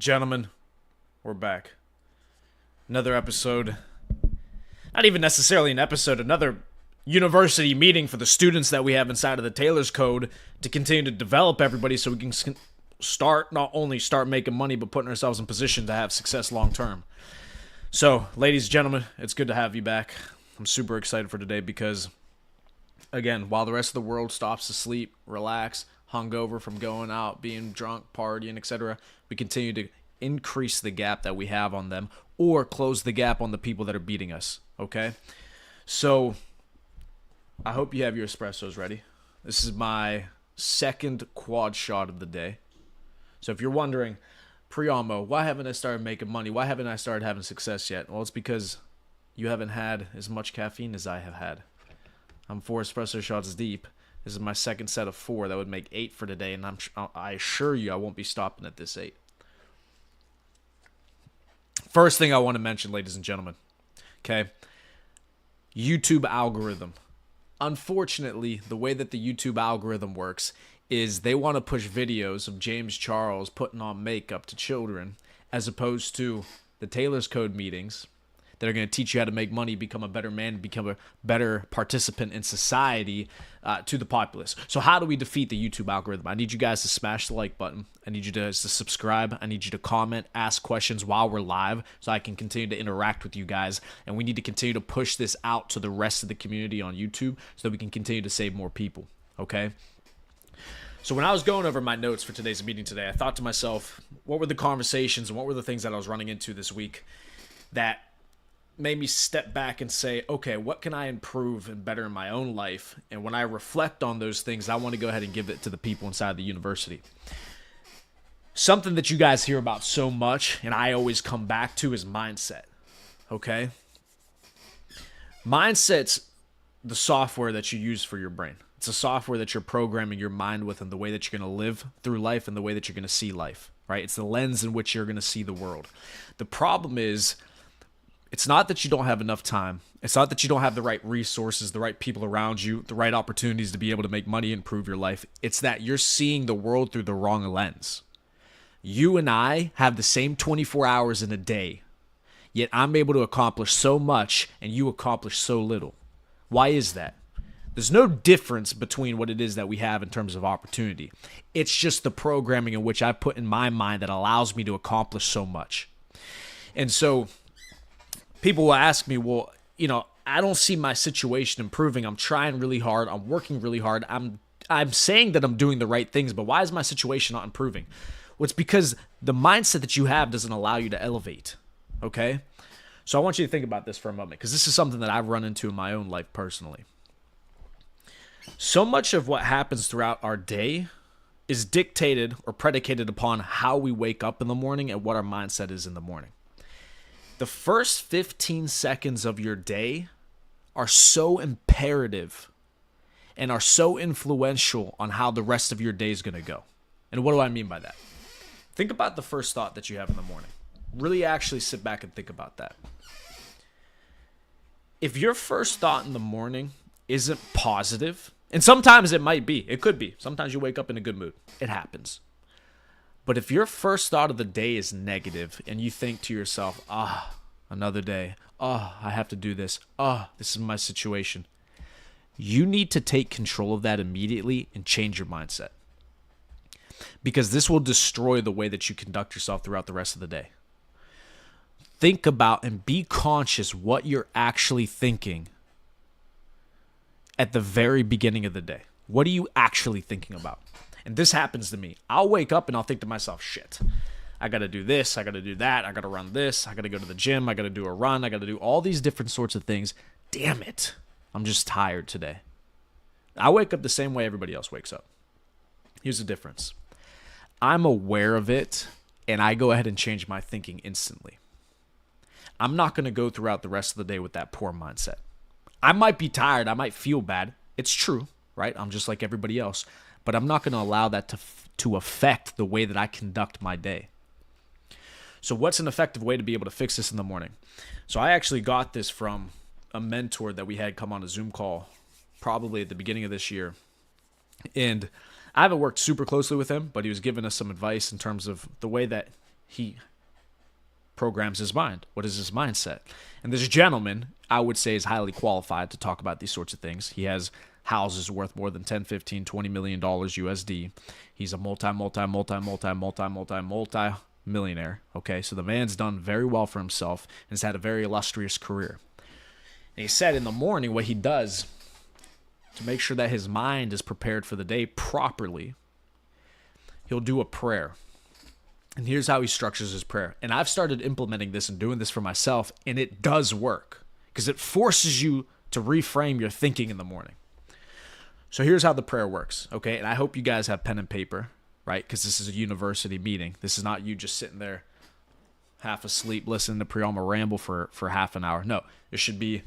Gentlemen, we're back. Another episode. Not even necessarily an episode, another university meeting for the students that we have inside of the Taylor's Code to continue to develop everybody so we can not only start making money, but putting ourselves in position to have success long term. So, ladies and gentlemen, it's good to have you back. I'm super excited for today because, again, while the rest of the world stops to sleep, relax, hungover from going out, being drunk, partying, etc., we continue to increase the gap that we have on them or close the gap on the people that are beating us, okay? So, I hope you have your espressos ready. This is my second quad shot of the day. So if you're wondering, Priamo, why haven't I started making money? Why haven't I started having success yet? Well, it's because you haven't had as much caffeine as I have had. I'm 4 espresso shots deep. This is my second set of 4. That would make 8 for today, and I assure you I won't be stopping at this 8. First thing I want to mention, ladies and gentlemen, okay? YouTube algorithm. Unfortunately, the way that the YouTube algorithm works is they want to push videos of James Charles putting on makeup to children as opposed to the Taylor's Code meetings that are going to teach you how to make money, become a better man, become a better participant in society to the populace. So how do we defeat the YouTube algorithm? I need you guys to smash the like button. I need you guys to subscribe. I need you to comment, ask questions while we're live so I can continue to interact with you guys. And we need to continue to push this out to the rest of the community on YouTube so that we can continue to save more people, okay? So when I was going over my notes for today's meeting today, I thought to myself, what were the conversations and what were the things that I was running into this week that made me step back and say, okay, what can I improve and better in my own life? And when I reflect on those things, I want to go ahead and give it to the people inside the university. Something that you guys hear about so much, and I always come back to, is mindset, okay? Mindset's the software that you use for your brain. It's a software that you're programming your mind with and the way that you're going to live through life and the way that you're going to see life, right? It's the lens in which you're going to see the world. The problem is, it's not that you don't have enough time. It's not that you don't have the right resources, the right people around you, the right opportunities to be able to make money and improve your life. It's that you're seeing the world through the wrong lens. You and I have the same 24 hours in a day, yet I'm able to accomplish so much and you accomplish so little. Why is that? There's no difference between what it is that we have in terms of opportunity. It's just the programming in which I put in my mind that allows me to accomplish so much. And so people will ask me, well, I don't see my situation improving. I'm trying really hard. I'm working really hard. I'm saying that I'm doing the right things, but why is my situation not improving? Well, it's because the mindset that you have doesn't allow you to elevate, okay? So I want you to think about this for a moment because this is something that I've run into in my own life personally. So much of what happens throughout our day is dictated or predicated upon how we wake up in the morning and what our mindset is in the morning. The first 15 seconds of your day are so imperative and are so influential on how the rest of your day is going to go. And what do I mean by that? Think about the first thought that you have in the morning. Really actually sit back and think about that. If your first thought in the morning isn't positive, and sometimes it might be, it could be. Sometimes you wake up in a good mood. It happens. But if your first thought of the day is negative and you think to yourself, another day, I have to do this, this is my situation, you need to take control of that immediately and change your mindset. Because this will destroy the way that you conduct yourself throughout the rest of the day. Think about and be conscious what you're actually thinking at the very beginning of the day. What are you actually thinking about? And this happens to me. I'll wake up and I'll think to myself, shit, I got to do this, I got to do that, I got to run this, I got to go to the gym, I got to do a run, I got to do all these different sorts of things. Damn it, I'm just tired today. I wake up the same way everybody else wakes up. Here's the difference. I'm aware of it and I go ahead and change my thinking instantly. I'm not going to go throughout the rest of the day with that poor mindset. I might be tired, I might feel bad. It's true, right? I'm just like everybody else. But I'm not going to allow that to affect the way that I conduct my day. So what's an effective way to be able to fix this in the morning? So I actually got this from a mentor that we had come on a Zoom call probably at the beginning of this year. And I haven't worked super closely with him, but he was giving us some advice in terms of the way that he programs his mind. What is his mindset? And this gentleman, I would say, is highly qualified to talk about these sorts of things. He has houses worth more than 10, 15, 20 million dollars USD. He's a multi millionaire. Okay, so the man's done very well for himself and has had a very illustrious career. And he said in the morning what he does to make sure that his mind is prepared for the day properly, he'll do a prayer. And here's how he structures his prayer. And I've started implementing this and doing this for myself, and it does work because it forces you to reframe your thinking in the morning. So here's how the prayer works, okay? And I hope you guys have pen and paper, right? Because this is a university meeting. This is not you just sitting there half asleep listening to Priyama ramble for half an hour. No, it should be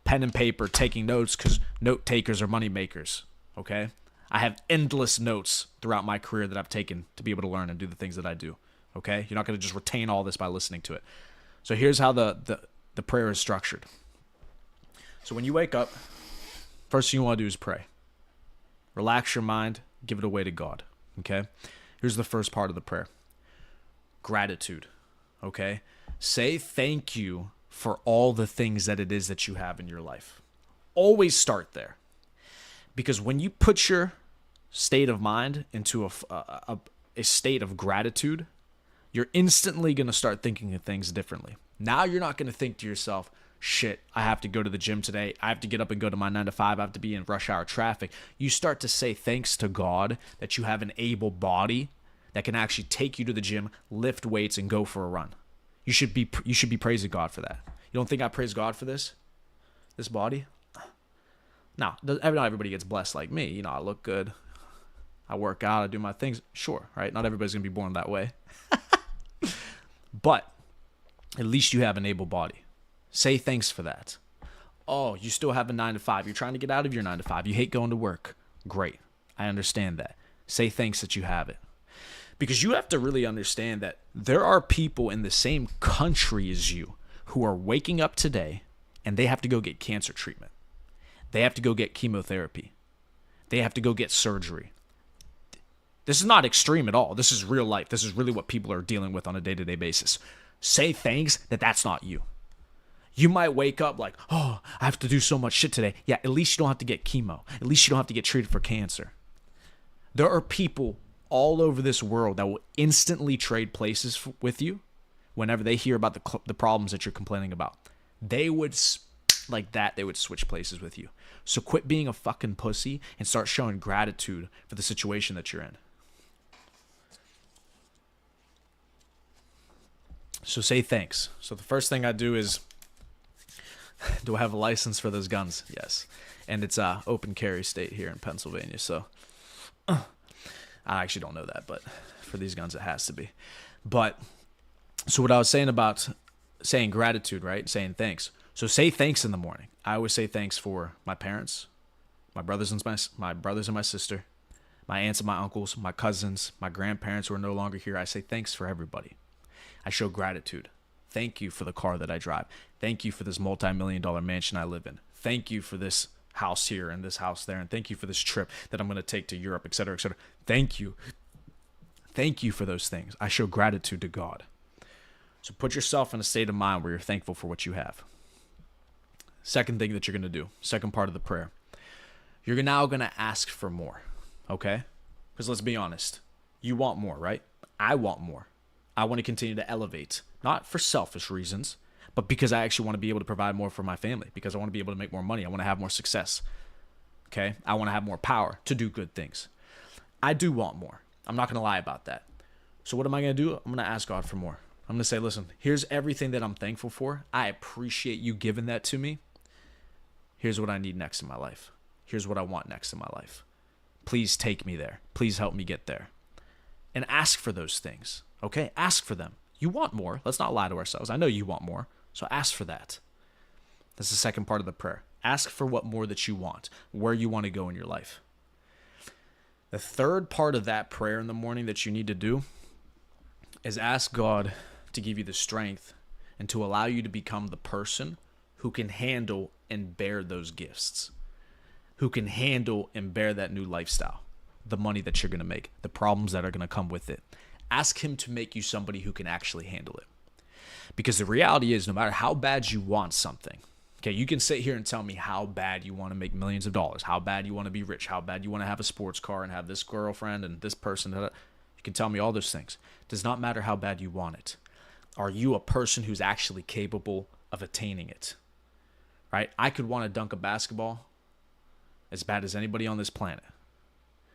pen and paper, taking notes, because note takers are money makers, okay? I have endless notes throughout my career that I've taken to be able to learn and do the things that I do, okay? You're not going to just retain all this by listening to it. So here's how the prayer is structured. So when you wake up, first thing you want to do is pray. Relax your mind, give it away to God, okay? Here's the first part of the prayer. Gratitude, okay? Say thank you for all the things that it is that you have in your life. Always start there. Because when you put your state of mind into a state of gratitude, you're instantly going to start thinking of things differently. Now you're not going to think to yourself, shit, I have to go to the gym today. I have to get up and go to my 9 to 5. I have to be in rush hour traffic. You start to say thanks to God that you have an able body that can actually take you to the gym, lift weights, and go for a run. You should be praising God for that. You don't think I praise God for this body? Now, not everybody gets blessed like me. You know, I look good. I work out. I do my things. Sure, right? Not everybody's going to be born that way. But at least you have an able body. Say thanks for that. Oh, you still have a 9 to 5. You're trying to get out of your 9 to 5. You hate going to work. Great. I understand that. Say thanks that you have it. Because you have to really understand that there are people in the same country as you who are waking up today and they have to go get cancer treatment. They have to go get chemotherapy. They have to go get surgery. This is not extreme at all. This is real life. This is really what people are dealing with on a day-to-day basis. Say thanks that that's not you. You might wake up like, oh, I have to do so much shit today. Yeah, at least you don't have to get chemo. At least you don't have to get treated for cancer. There are people all over this world that will instantly trade places with you whenever they hear about the problems that you're complaining about. They would, like that, they would switch places with you. So quit being a fucking pussy and start showing gratitude for the situation that you're in. So say thanks. So the first thing I do is, do I have a license for those guns? Yes. And it's open carry state here in Pennsylvania. So I actually don't know that, but for these guns it has to be. But so what I was saying about saying gratitude, right? Saying thanks. So say thanks in the morning. I always say thanks for my parents, my brothers and my sister, my aunts and my uncles, my cousins, my grandparents who are no longer here. I say thanks for everybody. I show gratitude. Thank you for the car that I drive. Thank you for this multi-million-dollar mansion I live in. Thank you for this house here and this house there. And thank you for this trip that I'm going to take to Europe, etc., etc. Thank you. Thank you for those things. I show gratitude to God. So put yourself in a state of mind where you're thankful for what you have. Second thing that you're going to do, second part of the prayer, you're now going to ask for more, okay? Because let's be honest, you want more, right? I want more. I want to continue to elevate, not for selfish reasons, but because I actually want to be able to provide more for my family, because I want to be able to make more money. I want to have more success, okay? I want to have more power to do good things. I do want more. I'm not going to lie about that. So what am I going to do? I'm going to ask God for more. I'm going to say, listen, here's everything that I'm thankful for. I appreciate you giving that to me. Here's what I need next in my life. Here's what I want next in my life. Please take me there. Please help me get there. And ask for those things, okay? Ask for them. You want more. Let's not lie to ourselves. I know you want more, so ask for that. That's the second part of the prayer. Ask for what more that you want, where you want to go in your life. The third part of that prayer in the morning that you need to do is ask God to give you the strength and to allow you to become the person who can handle and bear those gifts, who can handle and bear that new lifestyle, the money that you're going to make, the problems that are going to come with it. Ask him to make you somebody who can actually handle it. Because the reality is, no matter how bad you want something, okay, you can sit here and tell me how bad you want to make millions of dollars, how bad you want to be rich, how bad you want to have a sports car and have this girlfriend and this person. You can tell me all those things. It does not matter how bad you want it. Are you a person who's actually capable of attaining it? Right? I could want to dunk a basketball as bad as anybody on this planet,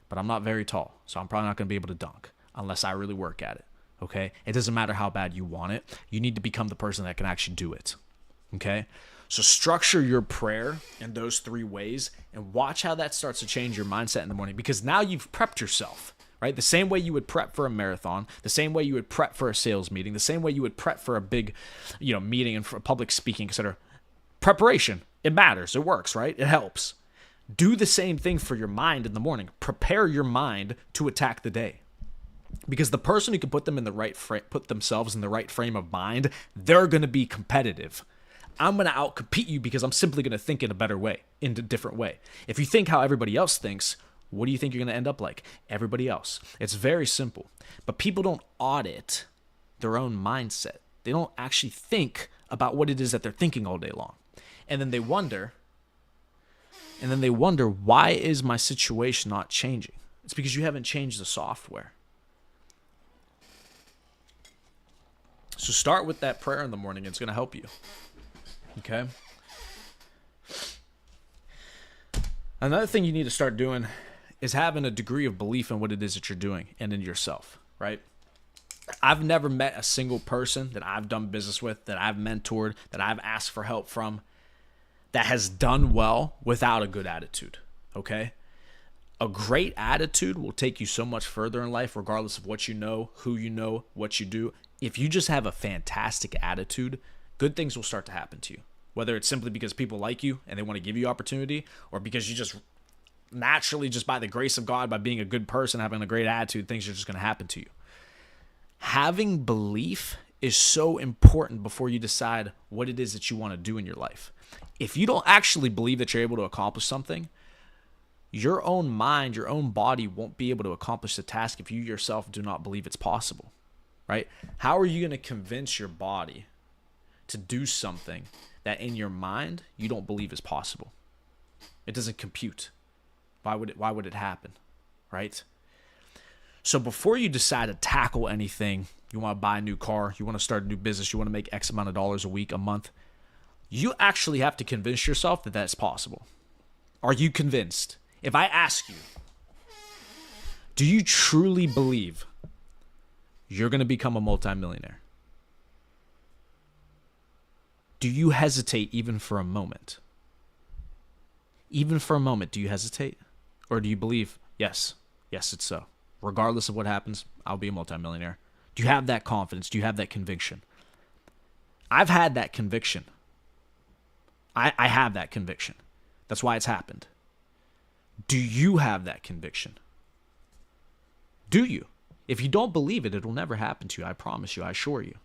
but I'm not very tall, so I'm probably not going to be able to dunk unless I really work at it. Okay? It doesn't matter how bad you want it. You need to become the person that can actually do it. Okay? So structure your prayer in those 3 ways and watch how that starts to change your mindset in the morning, because now you've prepped yourself, right? The same way you would prep for a marathon, the same way you would prep for a sales meeting, the same way you would prep for a big, meeting and for public speaking, etc. Preparation, it matters. It works, right? It helps. Do the same thing for your mind in the morning. Prepare your mind to attack the day. Because the person who can put themselves in the right frame of mind, they're going to be competitive. I'm going to outcompete you because I'm simply going to think in a better way, in a different way. If you think how everybody else thinks, what do you think you're going to end up like? Everybody else. It's very simple. But people don't audit their own mindset. They don't actually think about what it is that they're thinking all day long. And then they wonder, why is my situation not changing? It's because you haven't changed the software. So start with that prayer in the morning. It's going to help you. Okay? Another thing you need to start doing is having a degree of belief in what it is that you're doing and in yourself, right? I've never met a single person that I've done business with, that I've mentored, that I've asked for help from, that has done well without a good attitude, okay? A great attitude will take you so much further in life, regardless of what you know, who you know, what you do. If you just have a fantastic attitude, good things will start to happen to you. Whether it's simply because people like you and they want to give you opportunity, or because you just naturally, just by the grace of God, by being a good person, having a great attitude, things are just going to happen to you. Having belief is so important before you decide what it is that you want to do in your life. If you don't actually believe that you're able to accomplish something, your own mind, your own body won't be able to accomplish the task if you yourself do not believe it's possible, right? How are you going to convince your body to do something that in your mind you don't believe is possible? It doesn't compute. Why would it happen, right? So before you decide to tackle anything, you want to buy a new car, you want to start a new business, you want to make X amount of dollars a week, a month, you actually have to convince yourself that that's possible. Are you convinced? If I ask you, do you truly believe you're going to become a multimillionaire? Do you hesitate even for a moment? Even for a moment, do you hesitate? Or do you believe, yes, it's so. Regardless of what happens, I'll be a multimillionaire. Do you have that confidence? Do you have that conviction? I've had that conviction. I have that conviction. That's why it's happened. Do you have that conviction? Do you? If you don't believe it, it'll never happen to you. I promise you. I assure you.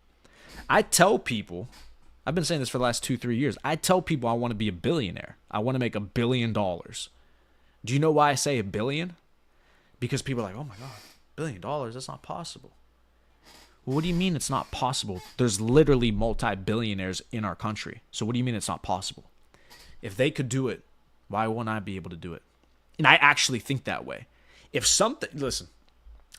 I tell people, I've been saying this for the last 2-3 years. I tell people I want to be a billionaire. I want to make $1 billion. Do you know why I say $1 billion? Because people are like, oh my God, $1 billion, that's not possible. Well, what do you mean it's not possible? There's literally multi-billionaires in our country. So what do you mean it's not possible? If they could do it, why wouldn't I be able to do it? And I actually think that way. Listen,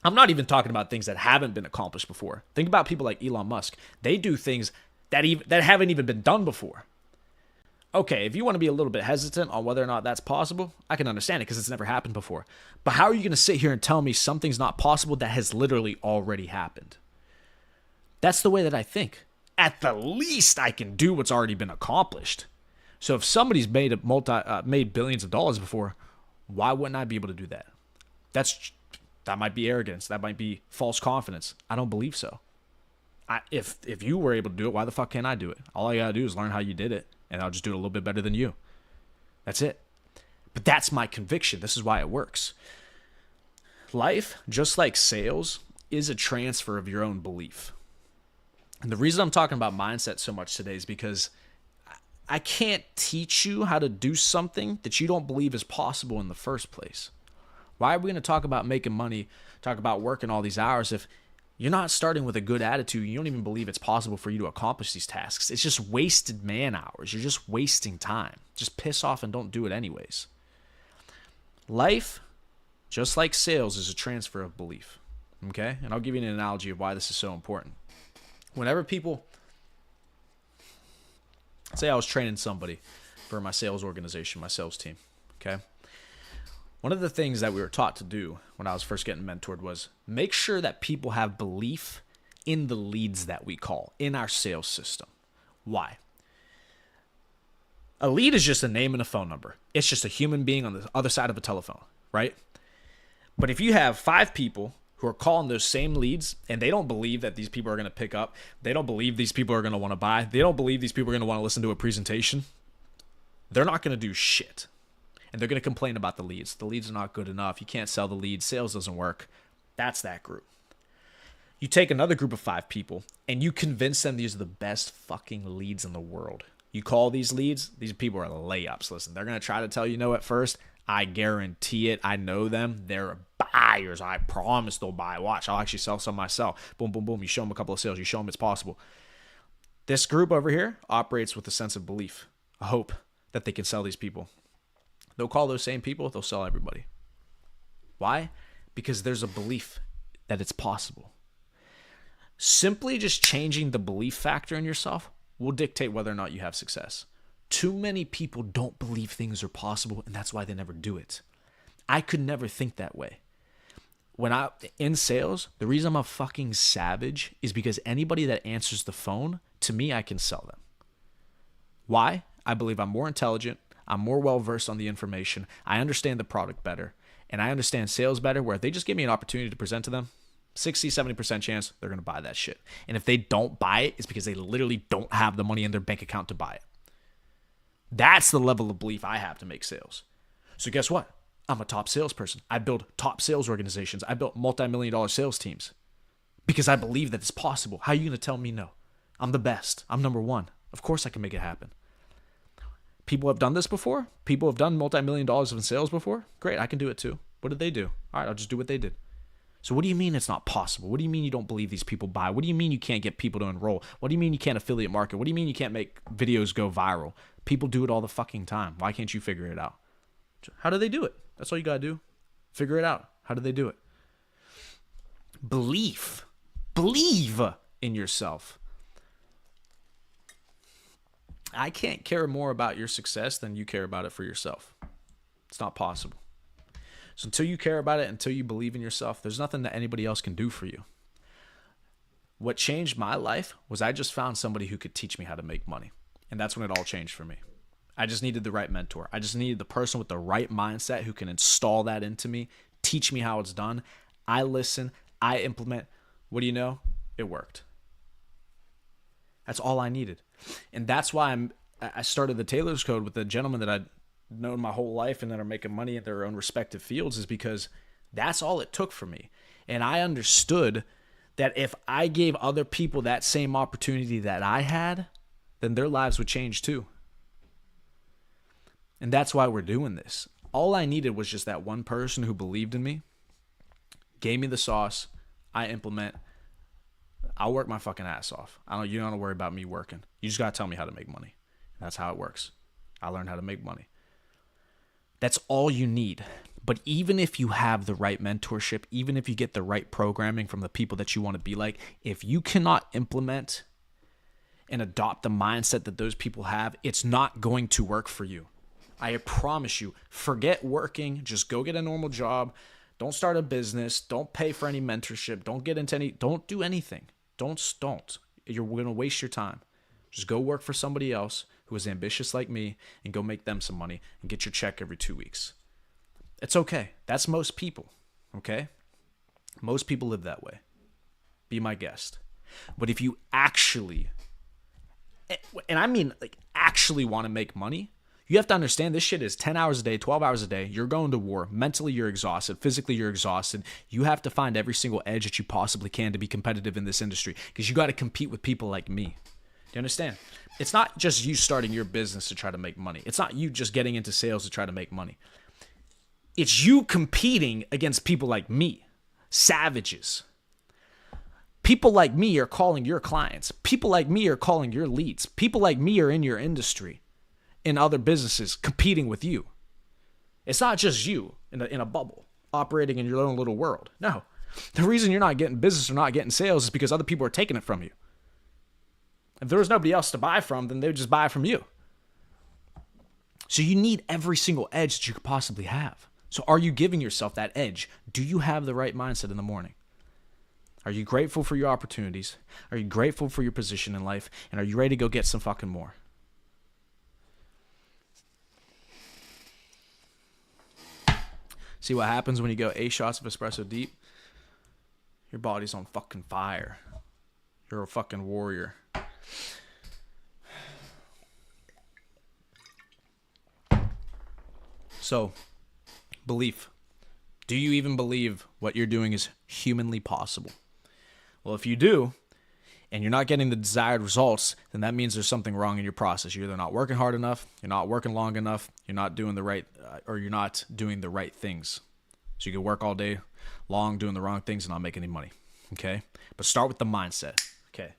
I'm not even talking about things that haven't been accomplished before. Think about people like Elon Musk. They do things that haven't even been done before. Okay, if you want to be a little bit hesitant on whether or not that's possible, I can understand it because it's never happened before. But how are you going to sit here and tell me something's not possible that has literally already happened? That's the way that I think. At the least, I can do what's already been accomplished. So if somebody's made billions of dollars before, why wouldn't I be able to do that? That might be arrogance. That might be false confidence. I don't believe so. If you were able to do it, why the fuck can't I do it? All I gotta do is learn how you did it, and I'll just do it a little bit better than you. That's it. But that's my conviction. This is why it works. Life, just like sales, is a transfer of your own belief. And the reason I'm talking about mindset so much today is because I can't teach you how to do something that you don't believe is possible in the first place. Why are we going to talk about making money, talk about working all these hours if You're not starting with a good attitude. You don't even believe it's possible for you to accomplish these tasks. It's just wasted man hours. You're just wasting time. Just piss off and don't do it anyways. Life, just like sales, is a transfer of belief. Okay? And I'll give you an analogy of why this is so important. Whenever people, say I was training somebody for my sales organization, my sales team. Okay? One of the things that we were taught to do when I was first getting mentored was make sure that people have belief in the leads that we call in our sales system. Why? A lead is just a name and a phone number. It's just a human being on the other side of a telephone, right? But if you have 5 people who are calling those same leads and they don't believe that these people are going to pick up, they don't believe these people are going to want to buy, they don't believe these people are going to want to listen to a presentation, they're not going to do shit. And they're going to complain about the leads. The leads are not good enough. You can't sell the leads. Sales doesn't work. That's that group. You take another group of 5 people and you convince them these are the best fucking leads in the world. You call these leads, these people are layups. Listen, they're going to try to tell you no at first. I guarantee it. I know them. They're buyers. I promise they'll buy. Watch, I'll actually sell some myself. Boom, boom, boom. You show them a couple of sales. You show them it's possible. This group over here operates with a sense of belief, a hope that they can sell these people. They'll call those same people. They'll sell everybody. Why? Because there's a belief that it's possible. Simply just changing the belief factor in yourself will dictate whether or not you have success. Too many people don't believe things are possible, and that's why they never do it. I could never think that way. In sales, the reason I'm a fucking savage is because anybody that answers the phone, to me, I can sell them. Why? I believe I'm more intelligent. I'm more well-versed on the information. I understand the product better, and I understand sales better, where if they just give me an opportunity to present to them, 60, 70% chance they're going to buy that shit. And if they don't buy it, it's because they literally don't have the money in their bank account to buy it. That's the level of belief I have to make sales. So guess what? I'm a top salesperson. I build top sales organizations. I built multi-million-dollar sales teams because I believe that it's possible. How are you going to tell me no? I'm the best. I'm number one. Of course I can make it happen. People have done this before. People have done multi-million dollars in sales before. Great, I can do it too. What did they do? All right, I'll just do what they did. So what do you mean it's not possible? What do you mean you don't believe these people buy? What do you mean you can't get people to enroll? What do you mean you can't affiliate market? What do you mean you can't make videos go viral? People do it all the fucking time. Why can't you figure it out? How do they do it? That's all you got to do. Figure it out. How do they do it? Believe in yourself. I can't care more about your success than you care about it for yourself. It's not possible. So until you care about it, until you believe in yourself, there's nothing that anybody else can do for you. What changed my life was I just found somebody who could teach me how to make money. And that's when it all changed for me. I just needed the right mentor. I just needed the person with the right mindset who can install that into me, teach me how it's done. I listen, I implement. What do you know? It worked. That's all I needed. And that's why I started the Taylor's Code with the gentleman that I'd known my whole life and that are making money in their own respective fields, is because that's all it took for me. And I understood that if I gave other people that same opportunity that I had, then their lives would change too. And that's why we're doing this. All I needed was just that one person who believed in me, gave me the sauce, I implement. I'll work my fucking ass off. You don't have to worry about me working. You just got to tell me how to make money. That's how it works. I learned how to make money. That's all you need. But even if you have the right mentorship, even if you get the right programming from the people that you want to be like, if you cannot implement and adopt the mindset that those people have, it's not going to work for you. I promise you. Forget working. Just go get a normal job. Don't start a business. Don't pay for any mentorship. Don't do anything. Don't. You're going to waste your time. Just go work for somebody else who is ambitious like me and go make them some money and get your check every 2 weeks. It's okay. That's most people, okay? Most people live that way. Be my guest. But if you actually, and I mean like actually want to make money, you have to understand this shit is 10 hours a day, 12 hours a day. You're going to war. Mentally, you're exhausted. Physically, you're exhausted. You have to find every single edge that you possibly can to be competitive in this industry, because you got to compete with people like me. Do you understand? It's not just you starting your business to try to make money. It's not you just getting into sales to try to make money. It's you competing against people like me, savages. People like me are calling your clients. People like me are calling your leads. People like me are in your industry, in other businesses, competing with you. It's not just you in a bubble, operating in your own little world. No. The reason you're not getting business or not getting sales is because other people are taking it from you. If there was nobody else to buy from, then they would just buy from you. So you need every single edge that you could possibly have. So are you giving yourself that edge? Do you have the right mindset in the morning? Are you grateful for your opportunities? Are you grateful for your position in life? And are you ready to go get some fucking more? See what happens when you go 8 shots of espresso deep? Your body's on fucking fire. You're a fucking warrior. So, belief. Do you even believe what you're doing is humanly possible? Well, if you do, and you're not getting the desired results, then that means there's something wrong in your process. You're either not working hard enough, you're not working long enough, you're not doing the right, or you're not doing the right things. So you can work all day long doing the wrong things and not make any money. Okay? But start with the mindset. Okay.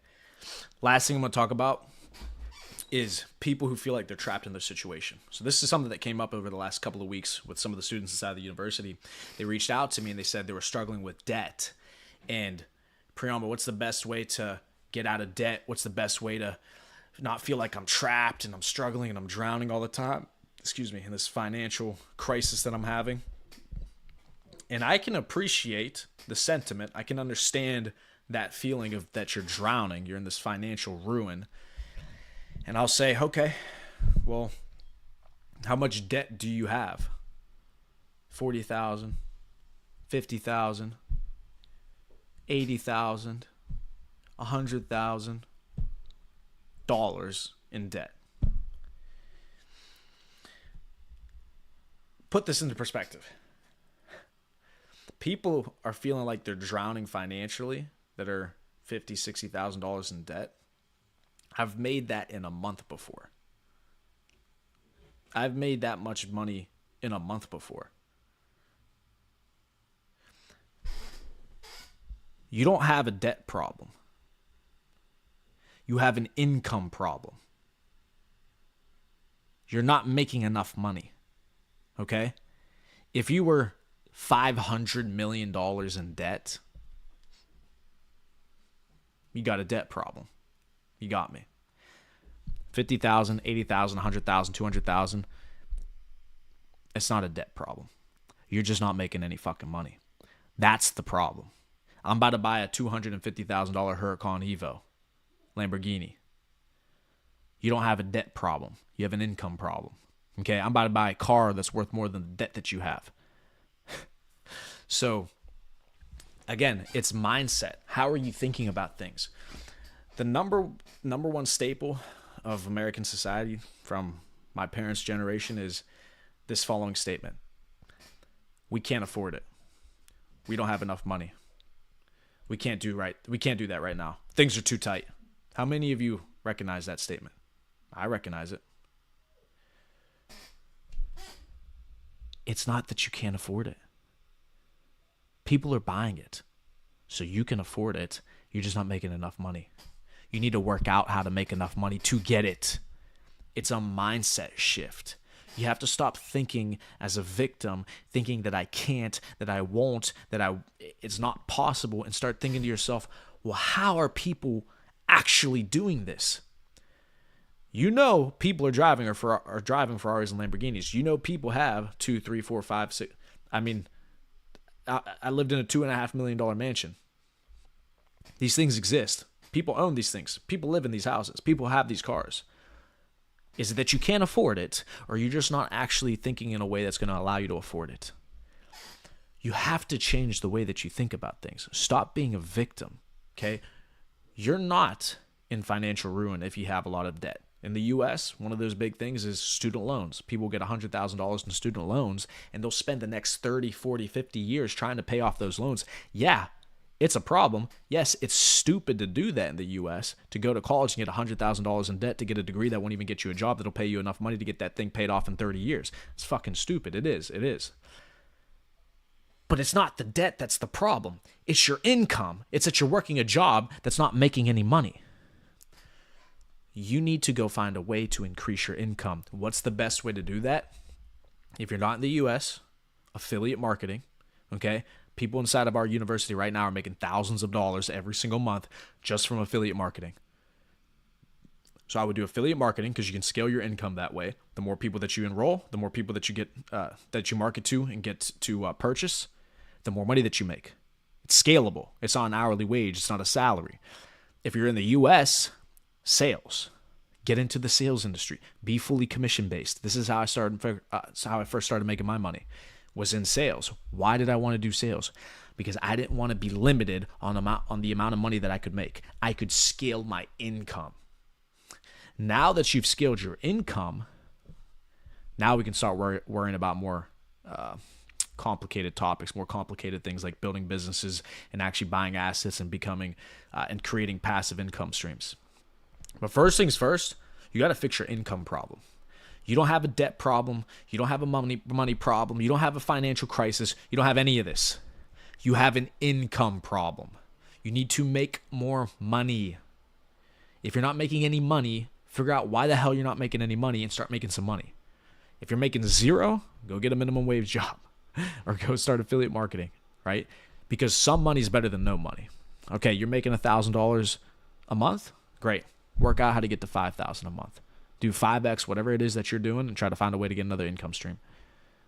Last thing I'm going to talk about is people who feel like they're trapped in their situation. So this is something that came up over the last couple of weeks with some of the students inside the university. They reached out to me and they said they were struggling with debt. And Priyamba, what's the best way to get out of debt? What's the best way to not feel like I'm trapped and I'm struggling and I'm drowning all the time? In this financial crisis that I'm having. And I can appreciate the sentiment. I can understand that feeling of that you're drowning. You're in this financial ruin. And I'll say, okay, well, how much debt do you have? $40,000, $50,000, $80,000, $100,000 in debt. Put this into perspective. People are feeling like they're drowning financially that are $50,000, $60,000 in debt. I've made that in a month before. I've made that much money in a month before. You don't have a debt problem. You have an income problem. You're not making enough money. Okay? If you were $500 million in debt, you got a debt problem. You got me. 50,000, 80,000, 100,000, 200,000. It's not a debt problem. You're just not making any fucking money. That's the problem. I'm about to buy a $250,000 Huracan Evo Lamborghini. You don't have a debt problem. You have an income problem. Okay, I'm about to buy a car that's worth more than the debt that you have. So, again, it's mindset. How are you thinking about things? The number one staple of American society from my parents' generation is this following statement. We can't afford it. We don't have enough money. We can't do that right now. Things are too tight. How many of you recognize that statement? I recognize it. It's not that you can't afford it. People are buying it. So you can afford it. You're just not making enough money. You need to work out how to make enough money to get it. It's a mindset shift. You have to stop thinking as a victim, thinking that I can't, that I won't, it's not possible, and start thinking to yourself, well, how are people actually doing this? You know people are driving Ferraris and Lamborghinis. You know people have 2, 3, 4, 5, 6. I mean, I lived in a $2.5 million mansion. These things exist. People own these things. People live in these houses. People have these cars. Is it that you can't afford it, or you're just not actually thinking in a way that's going to allow you to afford it? You have to change the way that you think about things. Stop being a victim, okay? You're not in financial ruin if you have a lot of debt. In the U.S., one of those big things is student loans. People get $100,000 in student loans, and they'll spend the next 30, 40, 50 years trying to pay off those loans. Yeah, it's a problem. Yes, it's stupid to do that in the U.S., to go to college and get $100,000 in debt to get a degree that won't even get you a job that'll pay you enough money to get that thing paid off in 30 years. It's fucking stupid. It is. But it's not the debt that's the problem. It's your income. It's that you're working a job that's not making any money. You need to go find a way to increase your income. What's the best way to do that? If you're not in the US, affiliate marketing, okay? People inside of our university right now are making thousands of dollars every single month just from affiliate marketing. So I would do affiliate marketing because you can scale your income that way. The more people that you enroll, the more people that you get, that you market to and get to purchase, the more money that you make. It's scalable. It's on an hourly wage. It's not a salary. If you're in the US, sales. Get into the sales industry. Be fully commission based. This is how I started. How I first started making my money, was in sales. Why did I want to do sales? Because I didn't want to be limited on the amount of money that I could make. I could scale my income. Now that you've scaled your income, now we can start worrying about more complicated topics, more complicated things like building businesses and actually buying assets and becoming and creating passive income streams. But first things first, you got to fix your income problem. You don't have a debt problem. You don't have a money problem. You don't have a financial crisis. You don't have any of this. You have an income problem. You need to make more money. If you're not making any money, figure out why the hell you're not making any money and start making some money. If you're making zero, go get a minimum wage job or go start affiliate marketing, right? Because some money is better than no money. Okay, you're making $1,000 a month? Great. Work out how to get to $5,000 a month. Do 5x whatever it is that you're doing and try to find a way to get another income stream.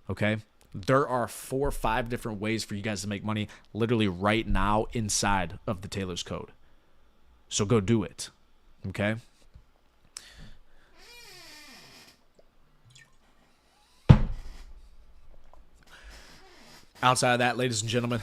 Okay? There are 4 or 5 different ways for you guys to make money literally right now inside of the Taylor's Code. So go do it. Okay? Outside of that, ladies and gentlemen,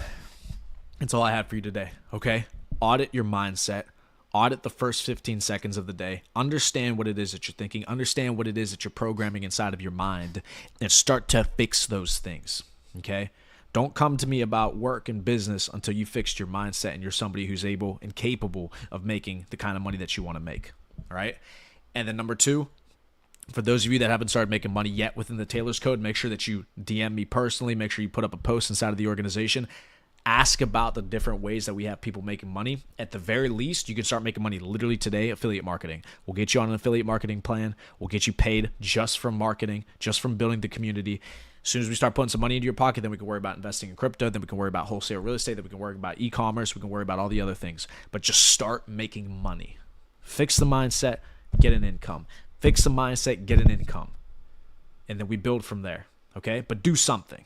that's all I have for you today, okay? Audit your mindset. Audit the first 15 seconds of the day. Understand what it is that you're thinking. Understand what it is that you're programming inside of your mind and start to fix those things, okay? Don't come to me about work and business until you fixed your mindset and you're somebody who's able and capable of making the kind of money that you want to make, all right? And then number 2, for those of you that haven't started making money yet within the Taylor's Code, make sure that you DM me personally. Make sure you put up a post inside of the organization. Ask about the different ways that we have people making money. At the very least, you can start making money literally today, affiliate marketing. We'll get you on an affiliate marketing plan. We'll get you paid just from marketing, just from building the community. As soon as we start putting some money into your pocket, then we can worry about investing in crypto. Then we can worry about wholesale real estate. Then we can worry about e-commerce. We can worry about all the other things. But just start making money. Fix the mindset, get an income. Fix the mindset, get an income. And then we build from there, okay? But do something.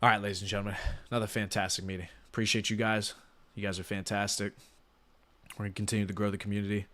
All right, ladies and gentlemen, another fantastic meeting. Appreciate you guys. You guys are fantastic. We're going to continue to grow the community.